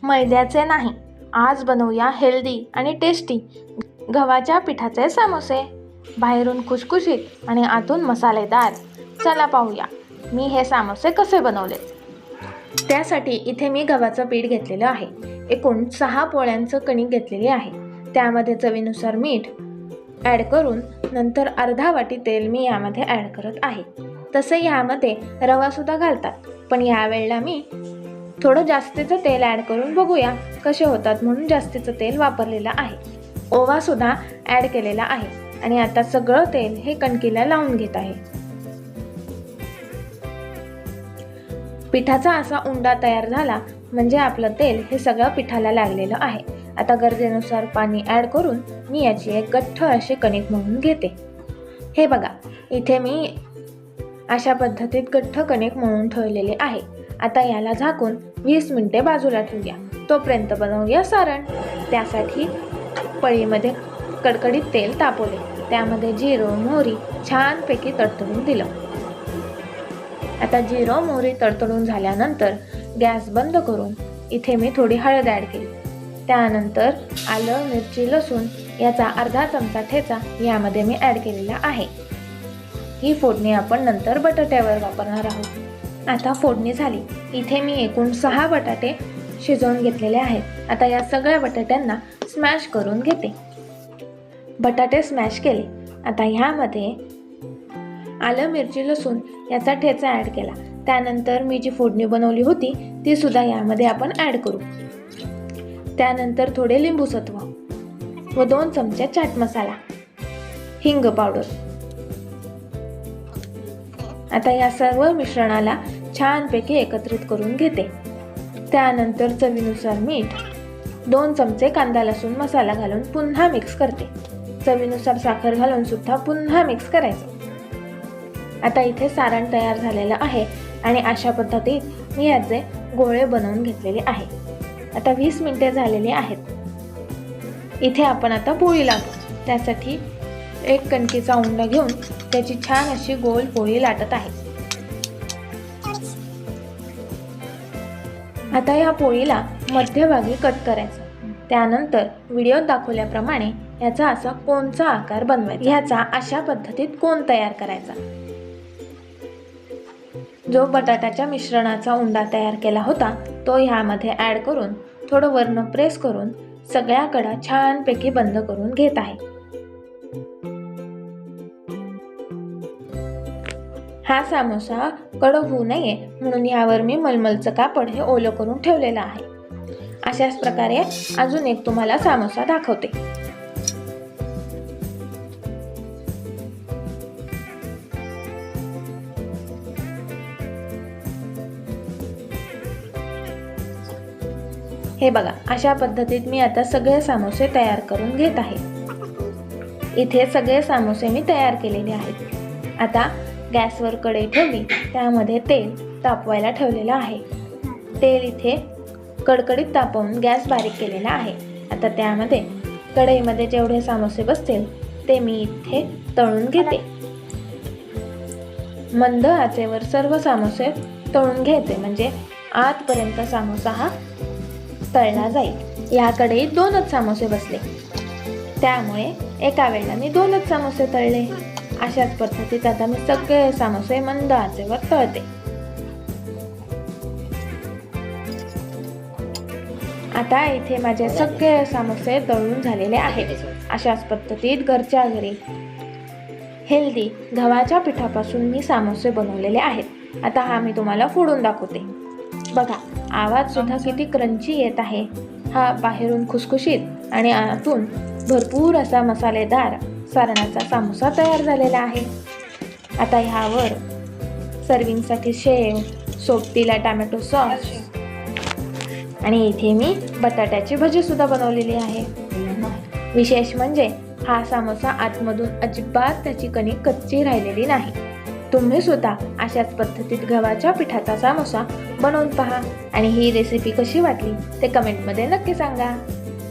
मैद्याचे नाही, आज बनवूया हेल्दी आणि टेस्टी गव्हाच्या पिठाचे समोसे. बाहेरून खुशखुशीत आणि आतून मसालेदार. चला पाहूया मी हे समोसे कसे बनवले. त्यासाठी इथे मी गव्हाचं पीठ घेतलेलं आहे. एकूण 6 पोळ्यांचं कणिक घेतलेली आहे. त्यामध्ये चवीनुसार मीठ ॲड करून नंतर अर्धा वाटी तेल मी यामध्ये ॲड करत आहे. तसे यामध्ये रवासुद्धा घालतात, पण यावेळेला मी थोडं जास्तीचं तेल ॲड करून बघूया कसे होतात म्हणून जास्तीचं तेल वापरलेलं आहे. ओवासुद्धा ॲड केलेला आहे आणि आता सगळं तेल हे कणकीला लावून घेत आहे. पिठाचा असा उंडा तयार झाला म्हणजे आपलं तेल हे सगळं पिठाला लागलेलं आहे. आता गरजेनुसार पाणी ॲड करून मी याची एक गठ्ठ अशी कणिक मळून घेते. हे बघा, इथे मी अशा पद्धतीत गठ्ठ कणिक मळून ठेवलेले आहे. आता याला झाकून 20 मिनिटे बाजूला ठेवूया. तोपर्यंत बनवूया सारण. त्यासाठी पळीमध्ये कडकडीत तेल तापवले. त्यामध्ये जिरं मोहरी छानपैकी तडतडून दिलं. आता जिरं मोहरी तडतडून झाल्यानंतर गॅस बंद करून इथे मी थोडी हळद ॲड केली. त्यानंतर आलं मिरची लसूण याचा अर्धा चमचा ठेचा यामध्ये मी ॲड केलेला आहे. ही फोडणी आपण नंतर बटाट्यावर वापरणार आहोत. आता फोडणी झाली. इथे मी एकूण 6 बटाटे शिजवून घेतलेले आहेत. आता या सगळ्या बटाट्यांना स्मॅश करून घेते. बटाटे स्मॅश केले. आता ह्यामध्ये आलं मिरची लसूण याचा ठेचा ॲड केला. त्यानंतर मी जी फोडणी बनवली होती ती सुद्धा यामध्ये आपण ॲड करू. त्यानंतर थोडे लिंबू सत्व व 2 चमचे चाट मसाला, हिंग पावडर. आता या सर्व मिश्रणाला छानपैकी एकत्रित करून घेते. त्यानंतर चवीनुसार मीठ, 2 चमचे कांदा लसूण मसाला घालून पुन्हा मिक्स करते. चवीनुसार साखर घालून सुद्धा पुन्हा मिक्स करायचं. आता इथे सारण तयार झालेलं आहे आणि अशा पद्धतीत मी याचे गोळे बनवून घेतलेले आहे. आता 20 मिनिटे झालेली आहेत. इथे आपण आता पोळी लाटू. त्यासाठी एक कणकीचा उंडा घेऊन त्याची छान अशी गोल पोळी लाटत आहे. आता या पोळीला मध्यभागी कट करायचं. त्यानंतर व्हिडिओत दाखवल्याप्रमाणे याचा असा कोनचा आकार बनवायचा. ह्याचा अशा पद्धतीत कोन तयार करायचा. जो बटाट्याच्या मिश्रणाचा उंडा तयार केला होता तो ह्यामध्ये ॲड करून थोडं वरनं प्रेस करून सगळ्या कडा छानपैकी बंद करून घेत आहे. हा समोसा कडक होऊ नये म्हणून यावर मी मलमलचं कापड हे ओलं करून ठेवलेलं आहे. अशाच प्रकारे अजून एक तुम्हाला समोसा दाखवते. हे बघा, अशा पद्धतीत मी आता सगळे समोसे तयार करून घेत आहे. इथे सगळे समोसे मी तयार केलेले आहेत. आता गॅसवर कढई ठेवली. त्यामध्ये तेल तापवायला ठेवलेलं आहे. तेल इथे कडकडीत तापवून गॅस बारीक केलेला आहे. आता त्यामध्ये कढईमध्ये जेवढे समोसे बसतील ते मी इथे तळून घेते. मंद आचेवर सर्व समोसे तळून घ्यायचे म्हणजे आतपर्यंत समोसा हा तळला जाईल. या कढईत 2च समोसे बसले त्यामुळे एका वेळेला मी 2च समोसे तळले. अशाच पद्धतीत आता मी सगळे समोसे मंद आचेवर तळते. आता इथे माझे सगळे समोसे तळून झालेले आहेत. अशाच पद्धतीत घरच्या घरी हेल्दी गव्हाच्या पिठापासून मी समोसे बनवलेले आहेत. आता हा मी तुम्हाला फोडून दाखवते. बघा, आवाज सुद्धा किती क्रंची येत आहे. हा बाहेरून खुसखुशीत आणि आतून भरपूर असा मसालेदार सारणाचा समोसा तयार झालेला आहे. आता ह्यावर सर्विंगसाठी शेव, सोबतीला टोमॅटो सॉस आणि इथे मी बटाट्याची भजी सुद्धा बनवलेली आहे. विशेष म्हणजे हा समोसा आतमधून अजिबात त्याची कणिक कच्ची राहिलेली नाही. तुम्ही सुद्धा अशाच पद्धतीत गव्हाच्या पिठाचा समोसा बनवून पहा आणि ही रेसिपी कशी वाटली ते कमेंटमध्ये नक्की सांगा.